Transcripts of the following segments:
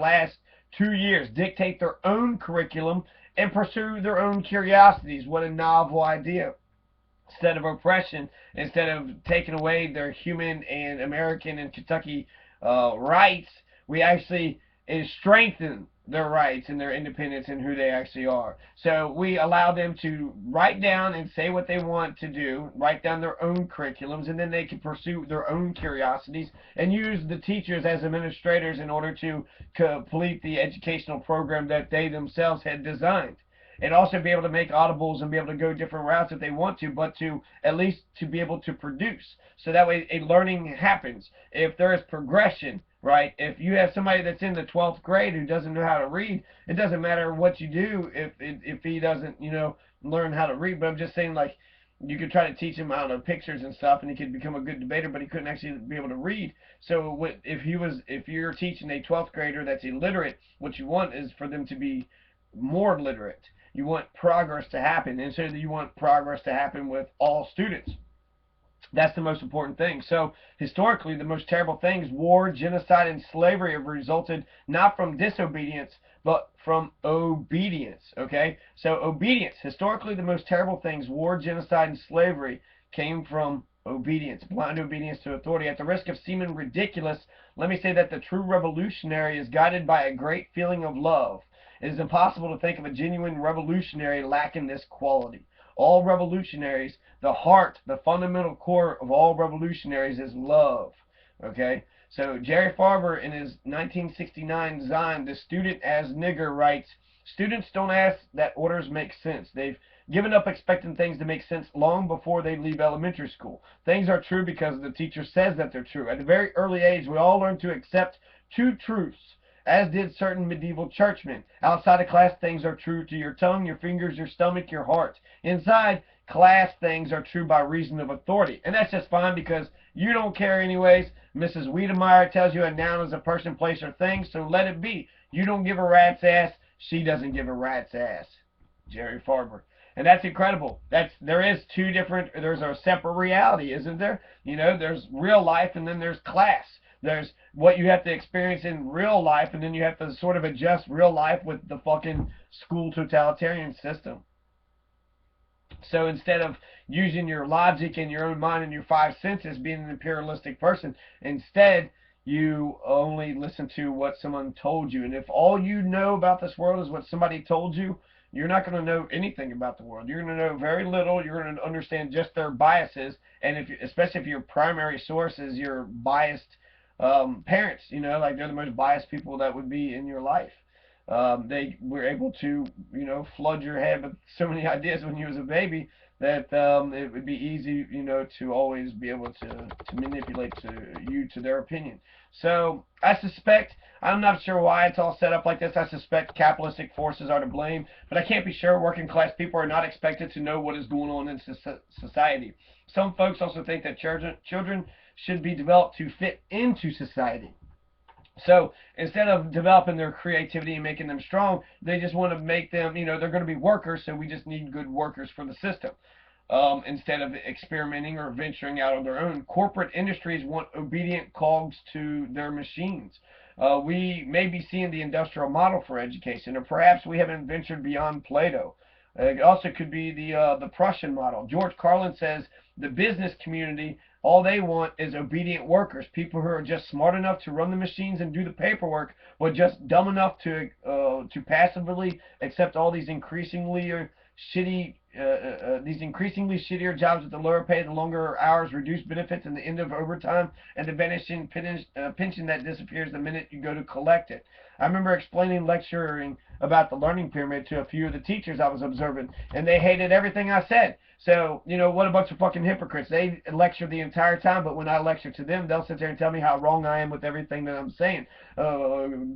last 2 years, dictate their own curriculum and pursue their own curiosities. What a novel idea. Instead of oppression, instead of taking away their human and American and Kentucky rights, we actually strengthen their rights and their independence and who they actually are. So we allow them to write down and say what they want to do, write down their own curriculums, and then they can pursue their own curiosities and use the teachers as administrators in order to complete the educational program that they themselves had designed, and also be able to make audibles and be able to go different routes if they want to, but to at least to be able to produce. So that way a learning happens. If there is progression, right? If you have somebody that's in the 12th grade who doesn't know how to read, it doesn't matter what you do if he doesn't, learn how to read. But I'm just saying, like, you could try to teach him, I don't know, pictures and stuff, and he could become a good debater, but he couldn't actually be able to read. So if you're teaching a 12th grader that's illiterate, what you want is for them to be more literate. You want progress to happen, and so you want progress to happen with all students. That's the most important thing. So historically, the most terrible things, war, genocide, and slavery, have resulted not from disobedience, but from obedience. Okay? So obedience. Historically, the most terrible things, war, genocide, and slavery, came from obedience, blind obedience to authority. At the risk of seeming ridiculous, let me say that the true revolutionary is guided by a great feeling of love. It is impossible to think of a genuine revolutionary lacking this quality. All revolutionaries, the heart, the fundamental core of all revolutionaries is love. Okay? So Jerry Farber, in his 1969 design, The Student as Nigger, writes, "Students don't ask that orders make sense. They've given up expecting things to make sense long before they leave elementary school. Things are true because the teacher says that they're true. At a very early age, we all learn to accept two truths, as did certain medieval churchmen. Outside of class, things are true to your tongue, your fingers, your stomach, your heart. Inside class, things are true by reason of authority." And that's just fine because you don't care anyways. Mrs. Wiedemeyer tells you a noun is a person, place, or thing, so let it be. You don't give a rat's ass. She doesn't give a rat's ass. Jerry Farber. And that's incredible. There's a separate reality, isn't there? There's real life and then there's class. There's what you have to experience in real life, and then you have to sort of adjust real life with the fucking school totalitarian system. So instead of using your logic and your own mind and your five senses, being an imperialistic person, instead you only listen to what someone told you. And if all you know about this world is what somebody told you, you're not going to know anything about the world. You're going to know very little. You're going to understand just their biases, and especially if your primary source is your biased parents, like they're the most biased people that would be in your life. They were able to, flood your head with so many ideas when you was a baby that it would be easy, to always be able to manipulate you to their opinion. So I suspect, I'm not sure why it's all set up like this. I suspect capitalistic forces are to blame, but I can't be sure. Working class people are not expected to know what is going on in society. Some folks also think that children should be developed to fit into society. So instead of developing their creativity and making them strong, they just want to make them, they're going to be workers, so we just need good workers for the system. Instead of experimenting or venturing out on their own. Corporate industries want obedient cogs to their machines. We may be seeing the industrial model for education, or perhaps we haven't ventured beyond Plato. It also could be the Prussian model. George Carlin says the business community, all they want is obedient workers, people who are just smart enough to run the machines and do the paperwork, but just dumb enough to passively accept all these increasingly shittier jobs with the lower pay, the longer hours, reduced benefits, and the end of overtime, and the vanishing pension that disappears the minute you go to collect it. I remember lecturing about the learning pyramid to a few of the teachers I was observing, and they hated everything I said. So, what a bunch of fucking hypocrites. They lecture the entire time, but when I lecture to them, they'll sit there and tell me how wrong I am with everything that I'm saying.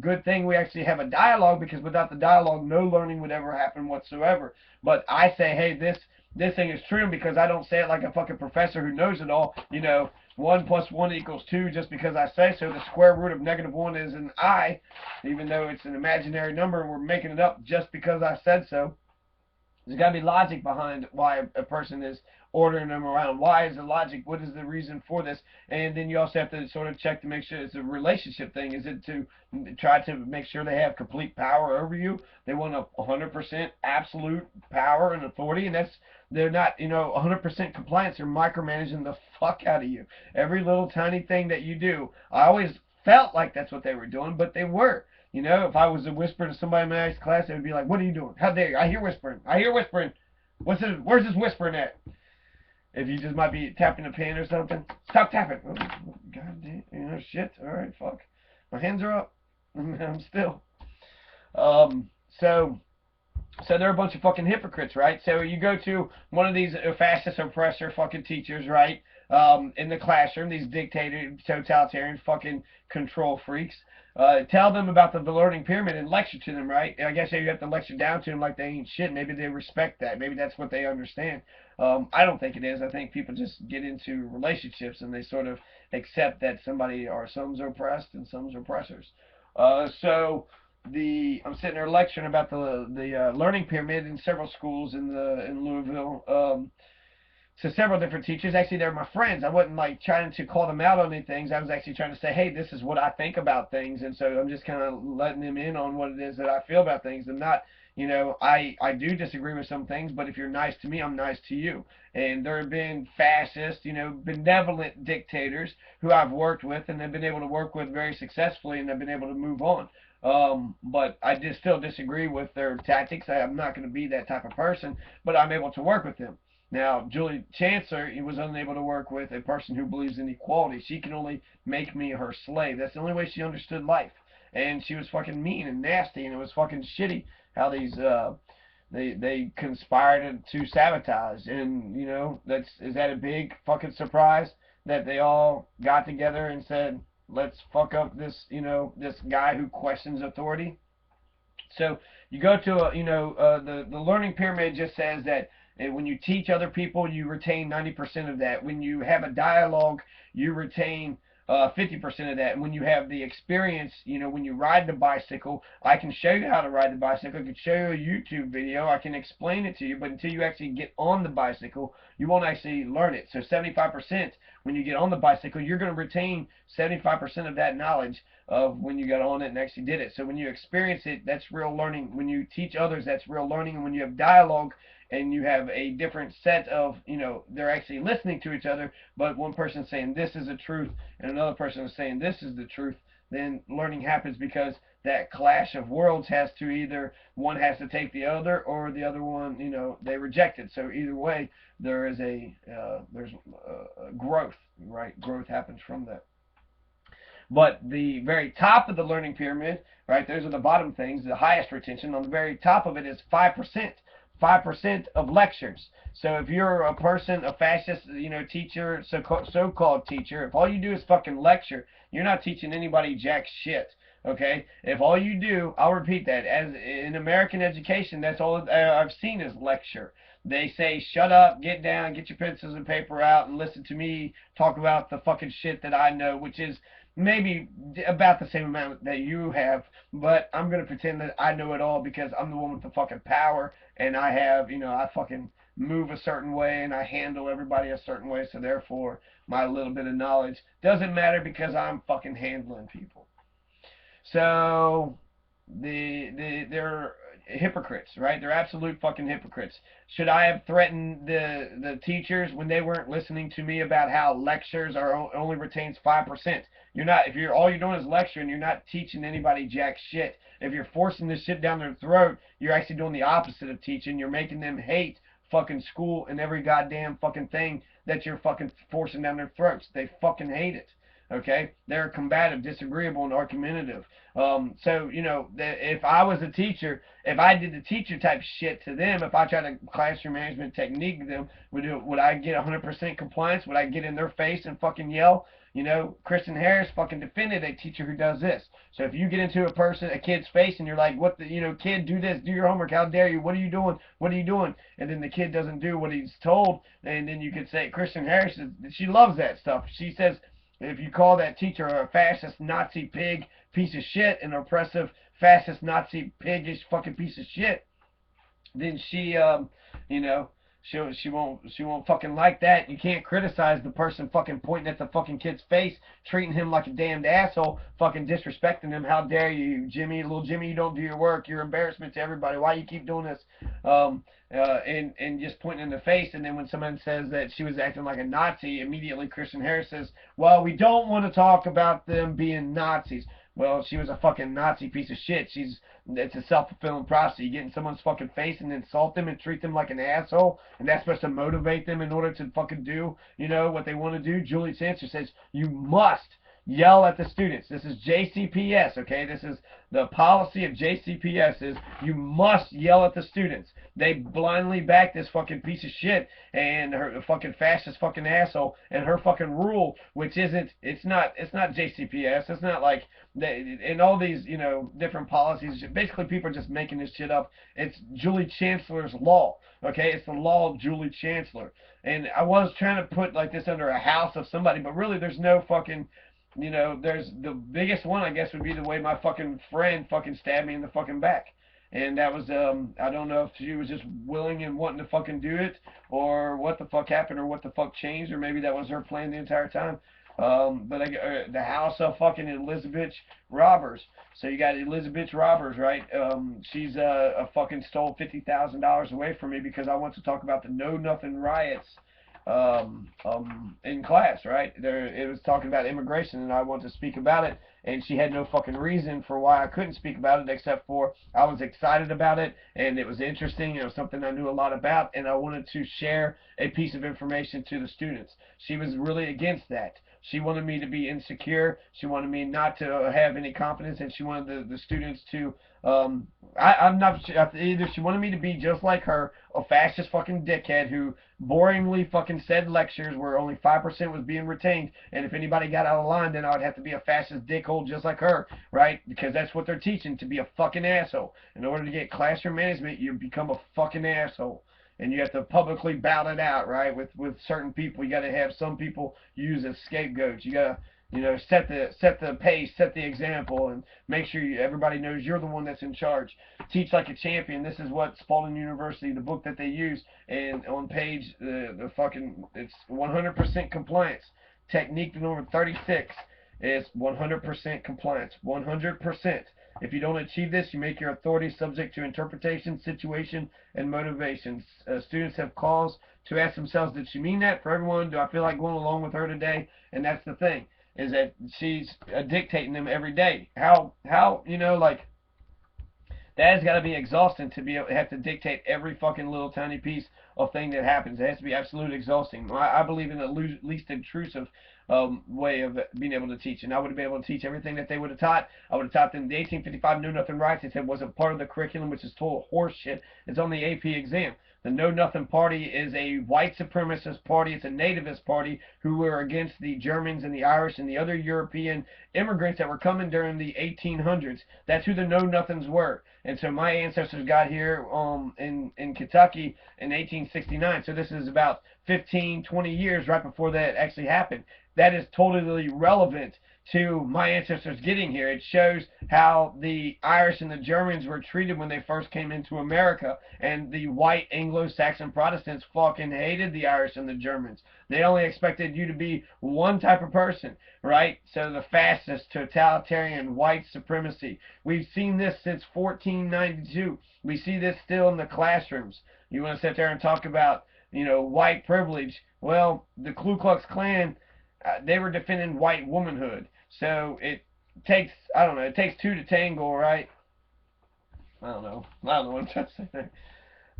Good thing we actually have a dialogue, because without the dialogue, no learning would ever happen whatsoever. But I say, hey, this thing is true, because I don't say it like a fucking professor who knows it all. 1 + 1 = 2 just because I say so. The square root of -1 is an I, even though it's an imaginary number and we're making it up just because I said so. There's got to be logic behind why a person is ordering them around. Why is the logic? What is the reason for this? And then you also have to sort of check to make sure it's a relationship thing. Is it to try to make sure they have complete power over you? They want a 100% absolute power and authority, and they're not, 100% compliance. They're micromanaging the fuck out of you. Every little tiny thing that you do. I always felt like that's what they were doing, but they were. If I was to whisper to somebody in my next class, they would be like, "What are you doing? How dare you? I hear whispering. I hear whispering. What's this? Where's this whispering at?" If you just might be tapping a pen or something, stop tapping. Oh, God damn, shit. All right, fuck. My hands are up. I'm still. Um, so so they're a bunch of fucking hypocrites, right? So you go to one of these fascist oppressor fucking teachers, right? In the classroom, these dictator, totalitarian fucking control freaks. Tell them about the learning pyramid and lecture to them, right? I guess you have to lecture down to them like they ain't shit. Maybe they respect that. Maybe that's what they understand. I don't think it is. I think people just get into relationships and they sort of accept that somebody or some's oppressed and some's oppressors. So I'm sitting there lecturing about the learning pyramid in several schools in Louisville. To several different teachers. Actually, they're my friends. I wasn't like trying to call them out on any things. I was actually trying to say, hey, this is what I think about things, and so I'm just kind of letting them in on what it is that I feel about things. I'm not, I do disagree with some things, but if you're nice to me, I'm nice to you. And there have been fascist, benevolent dictators who I've worked with, and have been able to work with very successfully, and have been able to move on. But I just still disagree with their tactics. I'm not going to be that type of person, but I'm able to work with them. Now, Julie Chancellor, he was unable to work with a person who believes in equality. She can only make me her slave. That's the only way she understood life. And she was fucking mean and nasty, and it was fucking shitty how these they conspired to sabotage. And is that a big fucking surprise that they all got together and said, let's fuck up this this guy who questions authority? So you go to the learning pyramid just says that when you teach other people, you retain 90% of that. When you have a dialogue, you retain 50% of that. And when you have the experience, when you ride the bicycle, I can show you how to ride the bicycle. I can show you a YouTube video. I can explain it to you. But until you actually get on the bicycle, you won't actually learn it. So 75%, when you get on the bicycle, you're going to retain 75% of that knowledge of when you got on it and actually did it. So when you experience it, that's real learning. When you teach others, that's real learning. And when you have dialogue and you have a different set of, they're actually listening to each other, but one person saying this is the truth and another person is saying this is the truth, then learning happens because that clash of worlds has to either one has to take the other or the other one, they reject it. So either way, there is there's growth, right? Growth happens from that. But the very top of the learning pyramid, right, those are the bottom things, the highest retention. On the very top of it is 5%. 5% of lectures. So if you're a person, a fascist, teacher, so-called teacher, if all you do is fucking lecture, you're not teaching anybody jack shit. Okay? If all you do, I'll repeat that, as in American education, that's all I've seen is lecture. They say, shut up, get down, get your pencils and paper out, and listen to me talk about the fucking shit that I know, which is maybe about the same amount that you have, but I'm going to pretend that I know it all because I'm the one with the fucking power, and I have, I fucking move a certain way, and I handle everybody a certain way, so therefore my little bit of knowledge doesn't matter because I'm fucking handling people. So they're hypocrites, right? They're absolute fucking hypocrites. Should I have threatened the teachers when they weren't listening to me about how lectures are only retains 5%? You're not, if you're all you're doing is lecturing, you're not teaching anybody jack shit. If you're forcing this shit down their throat, you're actually doing the opposite of teaching. You're making them hate fucking school and every goddamn fucking thing that you're fucking forcing down their throats. They fucking hate it. Okay, they're combative, disagreeable, and argumentative. So if I was a teacher, if I did the teacher type shit to them, if I tried a classroom management technique to them, would I get 100% compliance? Would I get in their face and fucking yell? Kristen Harris fucking defended a teacher who does this. So if you get into a kid's face and you're like, what the, kid, do this, do your homework, how dare you, what are you doing, what are you doing? And then the kid doesn't do what he's told, and then you could say, Kristen Harris, she loves that stuff. She says, if you call that teacher a fascist, Nazi, pig, piece of shit, an oppressive, fascist, Nazi, piggish fucking piece of shit, then she, you know, she won't fucking like that. You can't criticize the person fucking pointing at the fucking kid's face, treating him like a damned asshole, fucking disrespecting him. How dare you, Jimmy, little Jimmy? You don't do your work. You're embarrassment to everybody. Why you keep doing this? And just pointing in the face. And then when someone says that she was acting like a Nazi, immediately Christian Harris says, "Well, we don't want to talk about them being Nazis." Well, she was a fucking Nazi piece of shit. It's a self-fulfilling prophecy. You get in someone's fucking face and insult them and treat them like an asshole, and that's supposed to motivate them in order to fucking do, what they want to do. Julie Sancer says you must yell at the students. This is JCPS, okay? This is the policy of JCPS is you must yell at the students. They blindly back this fucking piece of shit and her fucking fascist fucking asshole and her fucking rule, which it's not JCPS. It's not like in all these, different policies. Basically, people are just making this shit up. It's Julie Chancellor's law, okay? It's the law of Julie Chancellor. And I was trying to put like this under a house of somebody, but really there's no fucking, there's the biggest one, I guess, would be the way my fucking friend fucking stabbed me in the fucking back. And that was, I don't know if she was just willing and wanting to fucking do it, or what the fuck happened, or what the fuck changed, or maybe that was her plan the entire time. But the house of fucking Elizabeth Robbers. So you got Elizabeth Robbers, right? She's fucking stole $50,000 away from me because I want to talk about the Know Nothing Riots in class, right? It was talking about immigration, and I wanted to speak about it, and she had no fucking reason for why I couldn't speak about it, except for I was excited about it, and it was interesting. It was something I knew a lot about, and I wanted to share a piece of information to the students. She was really against that. She wanted me to be insecure. She wanted me not to have any confidence, and she wanted the students to, I'm not sure, either she wanted me to be just like her, a fascist fucking dickhead who boringly fucking said lectures where only 5% was being retained, and if anybody got out of line, then I would have to be a fascist dickhole just like her, right? Because that's what they're teaching, to be a fucking asshole. In order to get classroom management, you become a fucking asshole. And you have to publicly bout it out, right? With certain people, you got to have some people use as scapegoats. You got to, set the pace, set the example, and make sure everybody knows you're the one that's in charge. Teach like a champion. This is what Spalding University, the book that they use, and on page the fucking it's 100% compliance. Technique number 36 is 100% compliance. 100%. If you don't achieve this, you make your authority subject to interpretation, situation, and motivations. Students have cause to ask themselves, did she mean that for everyone? Do I feel like going along with her today? And that's the thing, is that she's dictating them every day. How like, that has got to be exhausting to be able to have to dictate every fucking little tiny piece of thing that happens. It has to be absolutely exhausting. I believe in the least intrusive way of being able to teach, and I would have been able to teach everything that they would have taught. I would have taught them the 1855 Know Nothing Riots. They said wasn't part of the curriculum, which is total horse shit. It's on the AP exam. The Know Nothing Party is a white supremacist party. It's a nativist party who were against the Germans and the Irish and the other European immigrants that were coming during the 1800s. That's who the Know Nothings were. And so my ancestors got here in Kentucky in 1869. So this is about 15, 20 years right before that actually happened. That is totally relevant to my ancestors getting here. It shows how the Irish and the Germans were treated when they first came into America, and the white anglo-saxon Protestants fucking hated the Irish and the Germans. They only expected you to be one type of person, right? So the fascist, totalitarian, white supremacy. We've seen this since 1492. We see this still in the classrooms. You want to sit there and talk about, white privilege? Well, the Ku Klux Klan, they were defending white womanhood. So it takes, I don't know, it takes two to tango, right? I don't know what I'm trying to say there.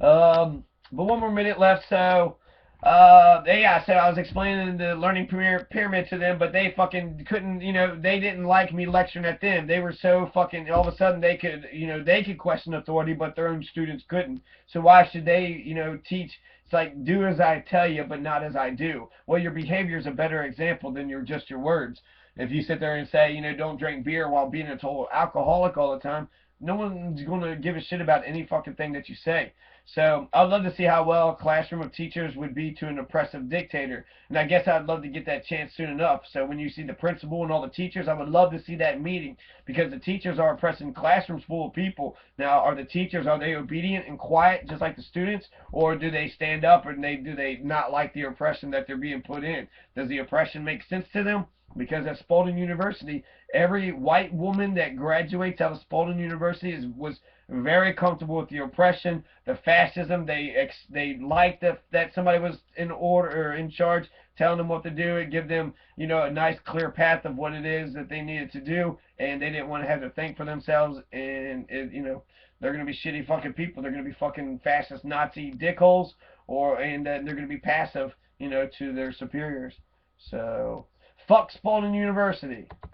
But one more minute left, so yeah, so I was explaining the learning pyramid to them, but they fucking couldn't, they didn't like me lecturing at them. They were so fucking, all of a sudden they could, they could question authority, but their own students couldn't. So why should they, teach? It's like, do as I tell you, but not as I do. Well, your behavior is a better example than just your words. If you sit there and say, don't drink beer while being a total alcoholic all the time, no one's going to give a shit about any fucking thing that you say. So I'd love to see how well a classroom of teachers would be to an oppressive dictator. And I guess I'd love to get that chance soon enough. So when you see the principal and all the teachers, I would love to see that meeting, because the teachers are oppressing classrooms full of people. Now, are the teachers, are they obedient and quiet just like the students, or do they stand up, and do they not like the oppression that they're being put in? Does the oppression make sense to them? Because at Spalding University, every white woman that graduates out of Spalding University was very comfortable with the oppression, the fascism. They liked that somebody was in order or in charge, telling them what to do and give them a nice clear path of what it is that they needed to do, and they didn't want to have to think for themselves. And they're gonna be shitty fucking people. They're gonna be fucking fascist Nazi dickholes, and they're gonna be passive to their superiors. So fuck Spalding University.